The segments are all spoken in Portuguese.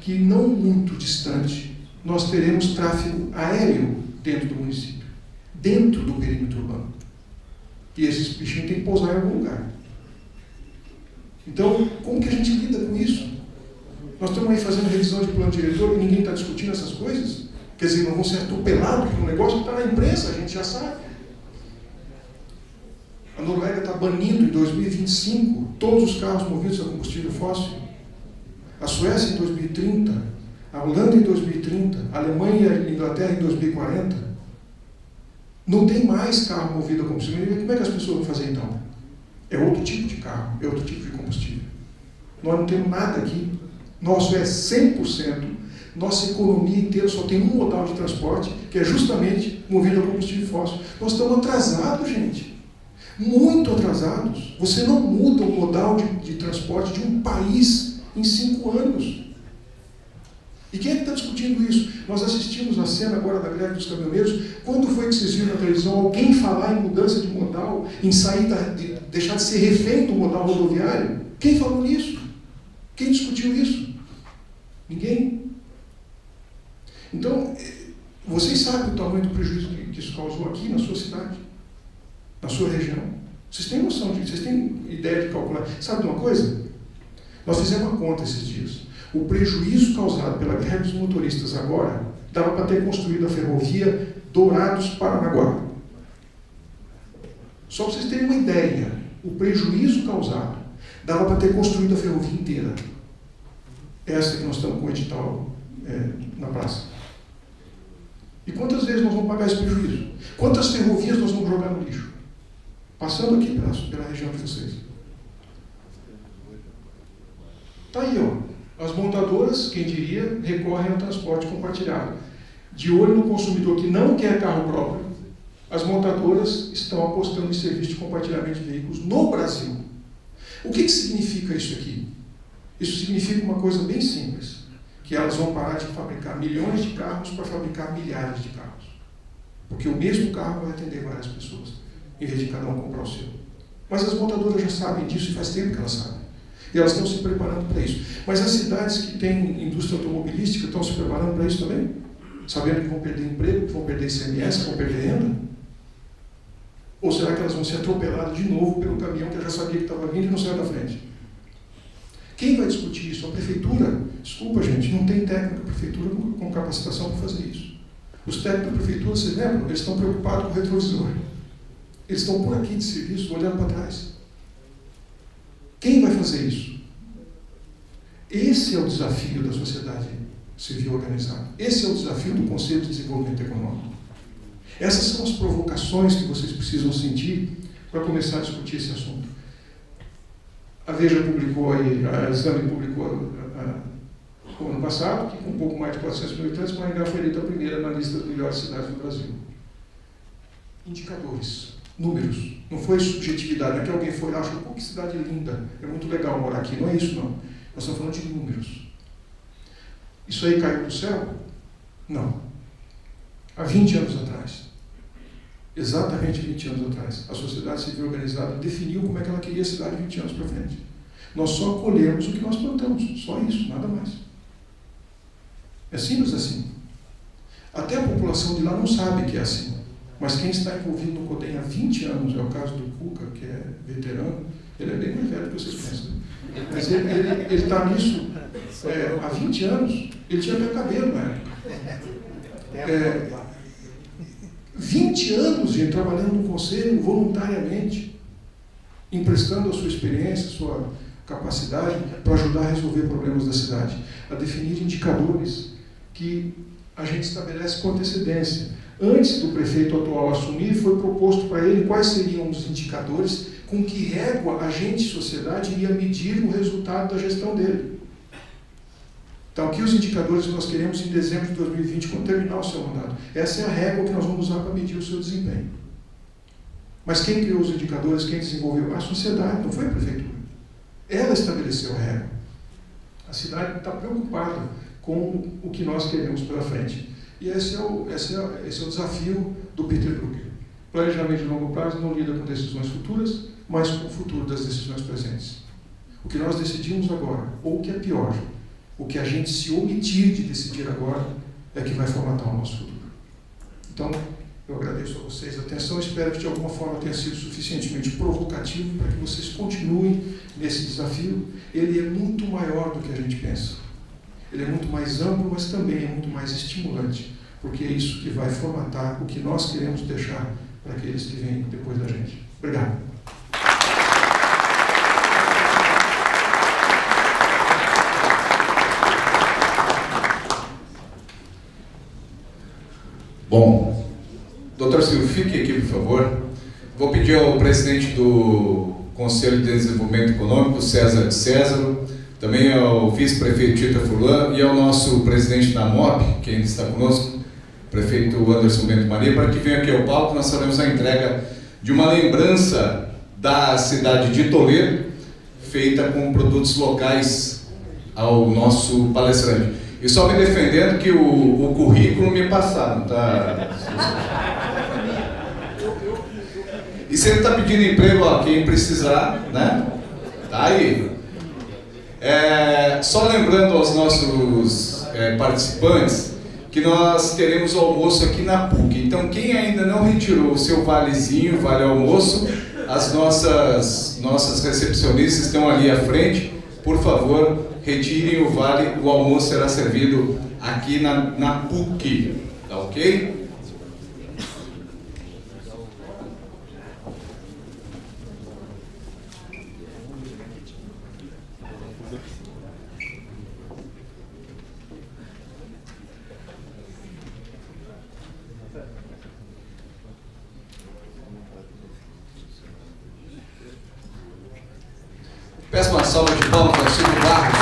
que não muito distante nós teremos tráfego aéreo dentro do município, dentro do perímetro urbano. E esses bichinhos têm que pousar em algum lugar. Então, como que a gente lida com isso? Nós estamos aí fazendo revisão de plano diretor e ninguém está discutindo essas coisas? Quer dizer, não vão ser atropelados por um negócio que está na imprensa, a gente já sabe. A Noruega está banindo em 2025 todos os carros movidos a combustível fóssil. A Suécia em 2030, a Holanda em 2030, a Alemanha e a Inglaterra em 2040. Não tem mais carro movido a combustível. Como é que as pessoas vão fazer então? É outro tipo de carro, é outro tipo de combustível. Nós não temos nada aqui. Nosso é 100%. Nossa economia inteira só tem um modal de transporte, que é justamente movido a combustível fóssil. Nós estamos atrasados, gente. Muito atrasados. Você não muda o modal de transporte de um país em 5 anos. E quem é que está discutindo isso? Nós assistimos a cena agora da greve dos caminhoneiros. Quando foi que vocês viram na televisão alguém falar em mudança de modal, em sair deixar de ser refém do modal rodoviário? Quem falou nisso? Quem discutiu isso? Ninguém. Então, vocês sabem o tamanho do prejuízo que isso causou aqui na sua cidade, na sua região. Vocês têm noção disso? Vocês têm ideia de calcular? Sabe de uma coisa? Nós fizemos uma conta esses dias. O prejuízo causado pela greve dos motoristas agora dava para ter construído a ferrovia Dourados-Paranaguá. Só para vocês terem uma ideia, o prejuízo causado dava para ter construído a ferrovia inteira. Essa que nós estamos com o edital na praça. E quantas vezes nós vamos pagar esse prejuízo? Quantas ferrovias nós vamos jogar no lixo? Passando aqui pela região de vocês. Está aí, ó. As montadoras, quem diria, recorrem ao transporte compartilhado. De olho no consumidor que não quer carro próprio, as montadoras estão apostando em serviço de compartilhamento de veículos no Brasil. O que significa isso aqui? Isso significa uma coisa bem simples, que elas vão parar de fabricar milhões de carros para fabricar milhares de carros. Porque o mesmo carro vai atender várias pessoas, em vez de cada um comprar o seu. Mas as montadoras já sabem disso e faz tempo que elas sabem. E elas estão se preparando para isso. Mas as cidades que têm indústria automobilística estão se preparando para isso também? Sabendo que vão perder emprego, que vão perder ICMS, que vão perder renda? Ou será que elas vão ser atropeladas de novo pelo caminhão que eu já sabia que estava vindo e não saiu da frente? Quem vai discutir isso? A prefeitura? Desculpa, gente, não tem técnico da prefeitura com capacitação para fazer isso. Os técnicos da prefeitura, vocês lembram? Eles estão preocupados com o retrovisor. Eles estão por aqui de serviço, olhando para trás. Quem vai fazer isso? Esse é o desafio da sociedade civil organizada. Esse é o desafio do Conselho de Desenvolvimento Econômico. Essas são as provocações que vocês precisam sentir para começar a discutir esse assunto. A Veja publicou aí, a Exame publicou no ano passado, que com um pouco mais de 400 mil habitantes, Maringá foi eleita a primeira na lista das melhores cidades do Brasil. Indicadores. Números, não foi subjetividade, não é que alguém foi lá e achou, pô, que cidade linda, é muito legal morar aqui, não é isso não. Nós estamos falando de números. Isso aí caiu do céu? Não. Há 20 anos atrás, exatamente 20 anos atrás, a sociedade civil organizada definiu como é que ela queria a cidade 20 anos para frente. Nós só colhemos o que nós plantamos, só isso, nada mais. É simples assim. Até a população de lá não sabe que é assim. Mas quem está envolvido no CODEM há 20 anos, é o caso do Cuca, que é veterano, ele é bem mais velho que vocês pensam. Mas ele está nisso há 20 anos, ele tinha até cabelo na época. 20 anos, gente, trabalhando no Conselho voluntariamente, emprestando a sua experiência, a sua capacidade para ajudar a resolver problemas da cidade, a definir indicadores que a gente estabelece com antecedência. Antes do prefeito atual assumir, foi proposto para ele quais seriam os indicadores com que régua a gente, sociedade, iria medir o resultado da gestão dele. Então, aqui os indicadores que nós queremos em dezembro de 2020, quando terminar o seu mandato. Essa é a régua que nós vamos usar para medir o seu desempenho. Mas quem criou os indicadores, quem desenvolveu? A sociedade, não foi a prefeitura. Ela estabeleceu a régua. A cidade está preocupada com o que nós queremos pela frente. E esse é o desafio do Peter Drucker. Planejamento de longo prazo não lida com decisões futuras, mas com o futuro das decisões presentes. O que nós decidimos agora, ou o que é pior, O que a gente se omitir de decidir agora é que vai formatar o nosso futuro. Então, eu agradeço a vocês a atenção, espero que de alguma forma tenha sido suficientemente provocativo para que vocês continuem nesse desafio. Ele é muito maior do que a gente pensa. Ele é muito mais amplo, mas também é muito mais estimulante, porque é isso que vai formatar o que nós queremos deixar para aqueles que vêm depois da gente. Obrigado. Bom, doutor Silvio, fique aqui, por favor. Vou pedir ao presidente do Conselho de Desenvolvimento Econômico, César de César, também ao vice-prefeito Tita Furlan e ao nosso presidente da MOP, que ainda está conosco, prefeito Anderson Bento Maria, para que venha aqui ao palco. Nós faremos a entrega de uma lembrança da cidade de Toledo, feita com produtos locais ao nosso palestrante. E só me defendendo que o currículo me passaram, tá? E se ele está pedindo emprego a quem precisar, né? Tá aí. Só lembrando aos nossos participantes que nós teremos almoço aqui na PUC. Então, quem ainda não retirou o seu valezinho, vale almoço, as nossas recepcionistas estão ali à frente. Por favor, retirem o vale, o almoço será servido aqui na PUC, tá ok? Peço uma salva de palmas para o Silvio Barros.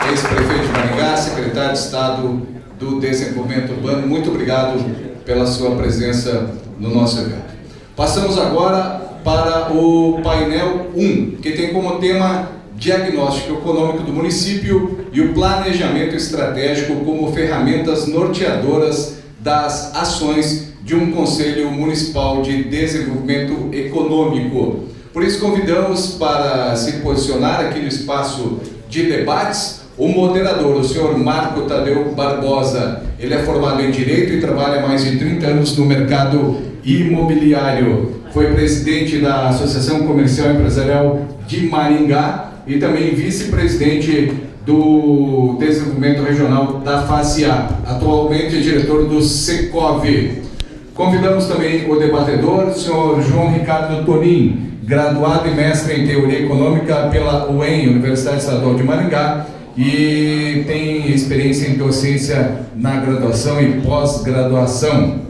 Ex-prefeito de Maringá, secretário de Estado do Desenvolvimento Urbano. Muito obrigado pela sua presença no nosso evento. Passamos agora para o painel 1, que tem como tema diagnóstico econômico do município e o planejamento estratégico como ferramentas norteadoras das ações de um Conselho Municipal de Desenvolvimento Econômico. Por isso, convidamos para se posicionar aqui no espaço de debates o moderador, o senhor Marco Tadeu Barbosa. Ele é formado em Direito e trabalha há mais de 30 anos no mercado imobiliário. Foi presidente da Associação Comercial e Empresarial de Maringá e também vice-presidente do Desenvolvimento Regional da FACIAP. Atualmente é diretor do Secov. Convidamos também o debatedor, o senhor João Ricardo Tonin, graduado e mestre em Teoria Econômica pela UEM, Universidade Estadual de Maringá, e tem experiência em docência na graduação e pós-graduação.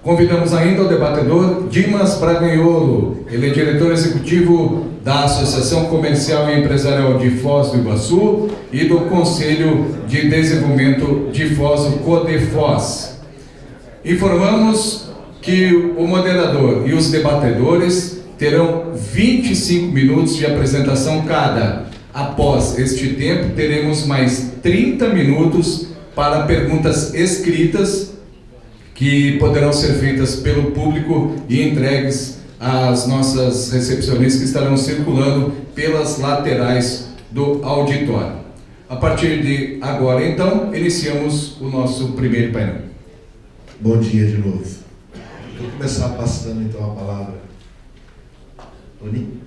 Convidamos ainda o debatedor Dimas Braganholo, ele é diretor executivo da Associação Comercial e Empresarial de Foz do Iguaçu e do Conselho de Desenvolvimento de Foz, o CODEFOZ. Informamos que o moderador e os debatedores terão 25 minutos de apresentação cada. Após este tempo, teremos mais 30 minutos para perguntas escritas que poderão ser feitas pelo público e entregues às nossas recepcionistas que estarão circulando pelas laterais do auditório. A partir de agora, então, iniciamos o nosso primeiro painel. Bom dia de novo. Vou começar passando então a palavra. Toninho?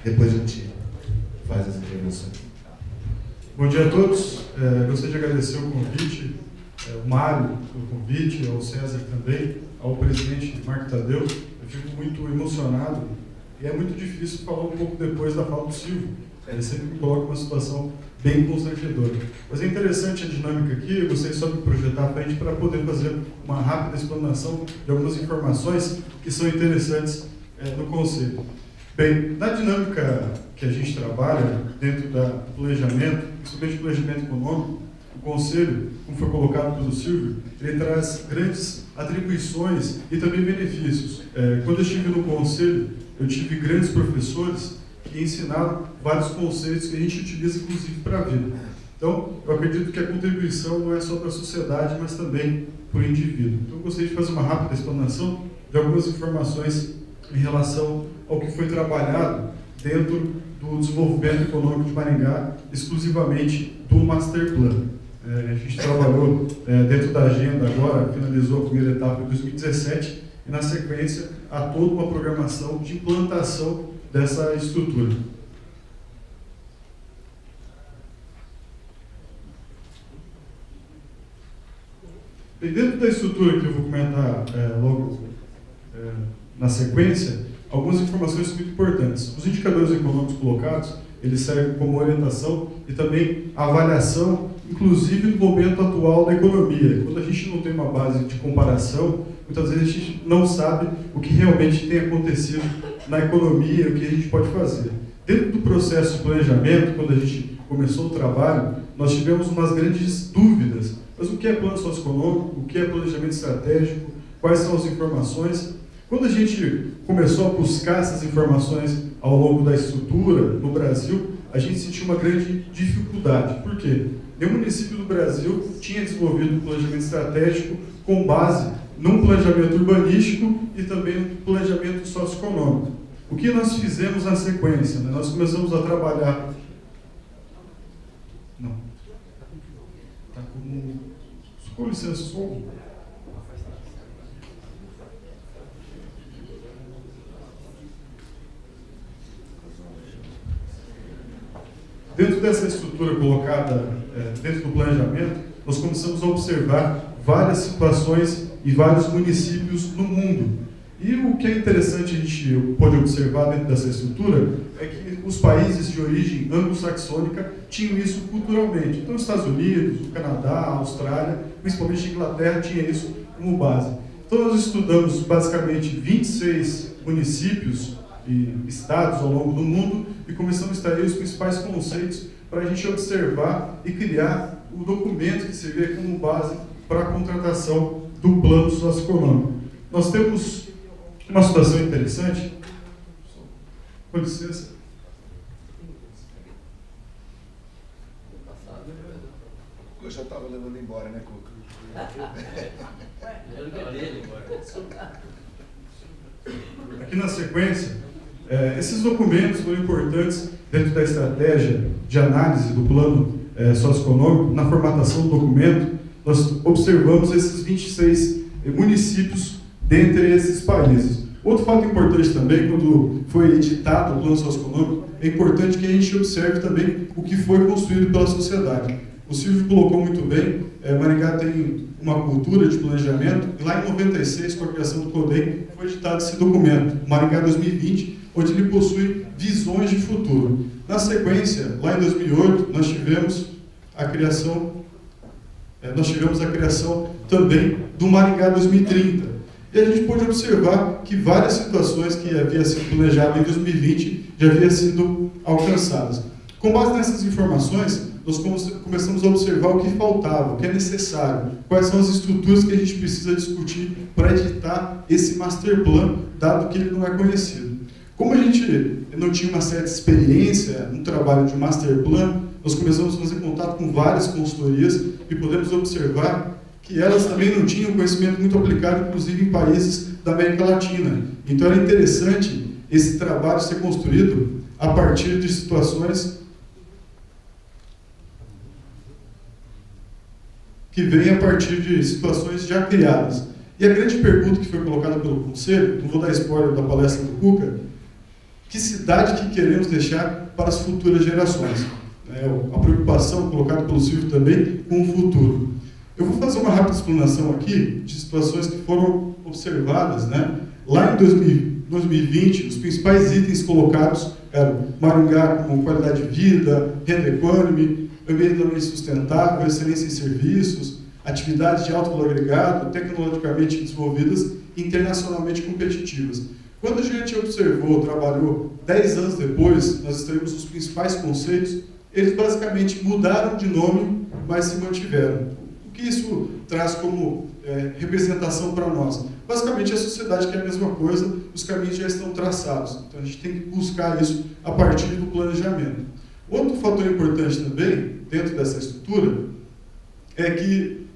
Depois a gente faz essa intervenção. Bom dia a todos. Gostaria de agradecer o convite, o Mário pelo convite, ao César também, ao presidente Marco Tadeu. Eu fico muito emocionado e é muito difícil falar um pouco depois da fala do Silvio. Ele sempre me coloca uma situação bem constrangedora. Mas é interessante a dinâmica aqui, eu gostaria só de projetar a frente para poder fazer uma rápida explanação de algumas informações que são interessantes no Conselho. Bem, na dinâmica que a gente trabalha dentro do planejamento, principalmente planejamento econômico, o Conselho, como foi colocado pelo Silvio, ele traz grandes atribuições e também benefícios. Quando eu estive no Conselho, eu tive grandes professores que ensinaram vários conceitos que a gente utiliza, inclusive, para a vida. Então, eu acredito que a contribuição não é só para a sociedade, mas também para o indivíduo. Então, eu gostaria de fazer uma rápida explanação de algumas informações em relação ao que foi trabalhado dentro do desenvolvimento econômico de Maringá, exclusivamente do Master Plan. A gente trabalhou dentro da agenda agora, finalizou a primeira etapa em 2017, e na sequência há toda uma programação de implantação dessa estrutura. E dentro da estrutura que eu vou comentar logo na sequência, algumas informações muito importantes. Os indicadores econômicos colocados, eles servem como orientação e também avaliação, inclusive do momento atual da economia. Quando a gente não tem uma base de comparação, muitas vezes a gente não sabe o que realmente tem acontecido na economia, o que a gente pode fazer. Dentro do processo de planejamento, quando a gente começou o trabalho, nós tivemos umas grandes dúvidas. Mas o que é plano socioeconômico? O que é planejamento estratégico? Quais são as informações? Quando a gente começou a buscar essas informações ao longo da estrutura no Brasil, a gente sentiu uma grande dificuldade. Por quê? Nenhum município do Brasil tinha desenvolvido um planejamento estratégico com base num planejamento urbanístico e também no planejamento socioeconômico. O que nós fizemos na sequência? Né? Nós começamos a trabalhar... Não. Está com licença, som. Dentro dessa estrutura colocada dentro do planejamento, nós começamos a observar várias situações e vários municípios no mundo. E o que é interessante a gente pode observar dentro dessa estrutura é que os países de origem anglo-saxônica tinham isso culturalmente. Então, os Estados Unidos, o Canadá, a Austrália, principalmente a Inglaterra, tinha isso como base. Então, nós estudamos basicamente 26 municípios e estados ao longo do mundo e começamos a extrair os principais conceitos para a gente observar e criar o documento que servia como base para a contratação do plano socioeconômico. Nós temos uma situação interessante. Com licença. Eu já estava levando embora, né, Cuca? Aqui na sequência, esses documentos foram importantes dentro da estratégia de análise do plano socioeconômico. Na formatação do documento, nós observamos esses 26 municípios dentre esses países. Outro fato importante também, quando foi editado o plano socioeconômico, é importante que a gente observe também o que foi construído pela sociedade. O Silvio colocou muito bem, Maringá tem uma cultura de planejamento, e lá em 96, com a criação do CODEM, foi editado esse documento, Maringá 2020, onde ele possui visões de futuro. Na sequência, lá em 2008, nós tivemos a criação também do Maringá 2030. E a gente pôde observar que várias situações que havia sido planejado em 2020 já haviam sido alcançadas. Com base nessas informações, nós começamos a observar o que faltava, o que é necessário, quais são as estruturas que a gente precisa discutir para editar esse master plan, dado que ele não é conhecido. Como a gente não tinha uma certa experiência no trabalho de master plan, nós começamos a fazer contato com várias consultorias e podemos observar que elas também não tinham conhecimento muito aplicado, inclusive em países da América Latina. Então era interessante esse trabalho ser construído a partir de situações que vêm a partir de situações já criadas. E a grande pergunta que foi colocada pelo Conselho, não vou dar spoiler da palestra do Cuca, que cidade que queremos deixar para as futuras gerações? A preocupação colocada pelo Silvio também com o futuro. Eu vou fazer uma rápida explanação aqui de situações que foram observadas, né? Lá em 2020, os principais itens colocados eram Maringá com qualidade de vida, renda econômica, ambientalmente sustentável, excelência em serviços, atividades de alto valor agregado, tecnologicamente desenvolvidas, internacionalmente competitivas. Quando a gente observou, trabalhou 10 anos depois, nós extraímos os principais conceitos, eles basicamente mudaram de nome, mas se mantiveram. O que isso traz como representação para nós? Basicamente, a sociedade quer a mesma coisa, os caminhos já estão traçados. Então, a gente tem que buscar isso a partir do planejamento. Outro fator importante também, dentro dessa estrutura, é que,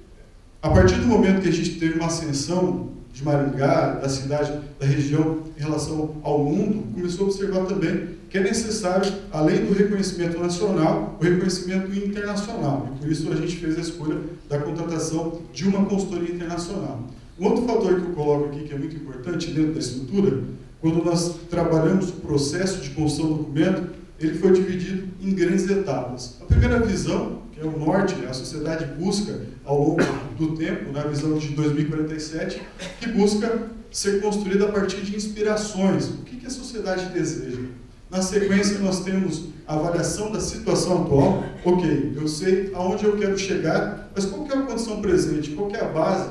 a partir do momento que a gente teve uma ascensão de Maringá, da cidade, da região, em relação ao mundo, começou a observar também que é necessário, além do reconhecimento nacional, o reconhecimento internacional. E por isso a gente fez a escolha da contratação de uma consultoria internacional. Um outro fator que eu coloco aqui, que é muito importante dentro da estrutura, quando nós trabalhamos o processo de construção do documento, ele foi dividido em grandes etapas. A primeira visão, que é o norte, a sociedade busca ao longo do tempo, na visão de 2047, que busca ser construída a partir de inspirações. O que a sociedade deseja? Na sequência, nós temos a avaliação da situação atual. Ok, eu sei aonde eu quero chegar, mas qual que é a condição presente? Qual que é a base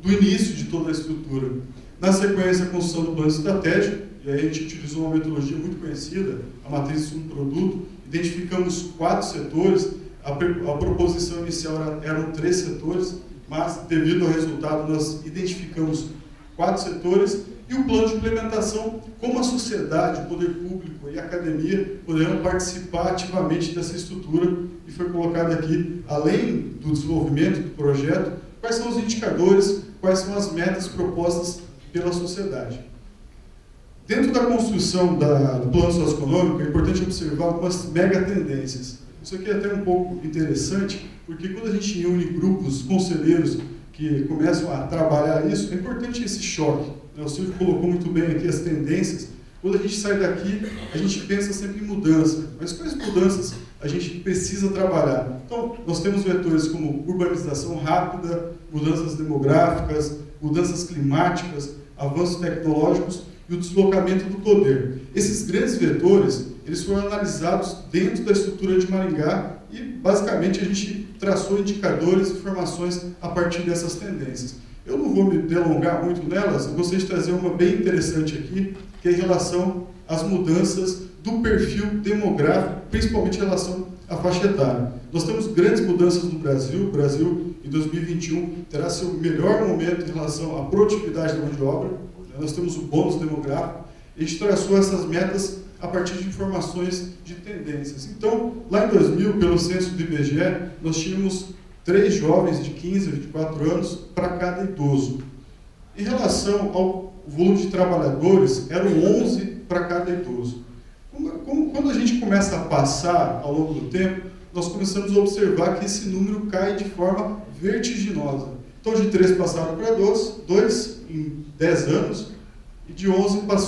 do início de toda a estrutura? Na sequência, a construção do plano estratégico, e aí a gente utilizou uma metodologia muito conhecida, a matriz de um produto, identificamos 4 setores, a proposição inicial eram 3 setores, mas devido ao resultado nós identificamos 4 setores, e o plano de implementação, como a sociedade, o poder público e a academia poderão participar ativamente dessa estrutura, e foi colocado aqui, além do desenvolvimento do projeto, quais são os indicadores, quais são as metas propostas pela sociedade. Dentro da construção do plano socioeconômico, é importante observar algumas mega tendências. Isso aqui é até um pouco interessante, porque quando a gente une grupos conselheiros que começam a trabalhar isso, é importante esse choque. O Silvio colocou muito bem aqui as tendências. Quando a gente sai daqui, a gente pensa sempre em mudança. Mas quais mudanças a gente precisa trabalhar? Então, nós temos vetores como urbanização rápida, mudanças demográficas, mudanças climáticas, avanços tecnológicos e o deslocamento do poder. Esses grandes vetores, eles foram analisados dentro da estrutura de Maringá e, basicamente, a gente traçou indicadores e informações a partir dessas tendências. Eu não vou me delongar muito nelas, eu gostaria de trazer uma bem interessante aqui, que é em relação às mudanças do perfil demográfico, principalmente em relação à faixa etária. Nós temos grandes mudanças no Brasil. O Brasil, em 2021, terá seu melhor momento em relação à produtividade da mão de obra. Nós temos o bônus demográfico. A gente traçou essas metas a partir de informações de tendências. Então, lá em 2000, pelo censo do IBGE, nós tínhamos 3 jovens de 15 a 24 anos para cada idoso. Em relação ao volume de trabalhadores, eram 11 para cada idoso. Quando a gente começa a passar ao longo do tempo, nós começamos a observar que esse número cai de forma vertiginosa. Então, de 3 passaram para 2 em 10 anos, e de 11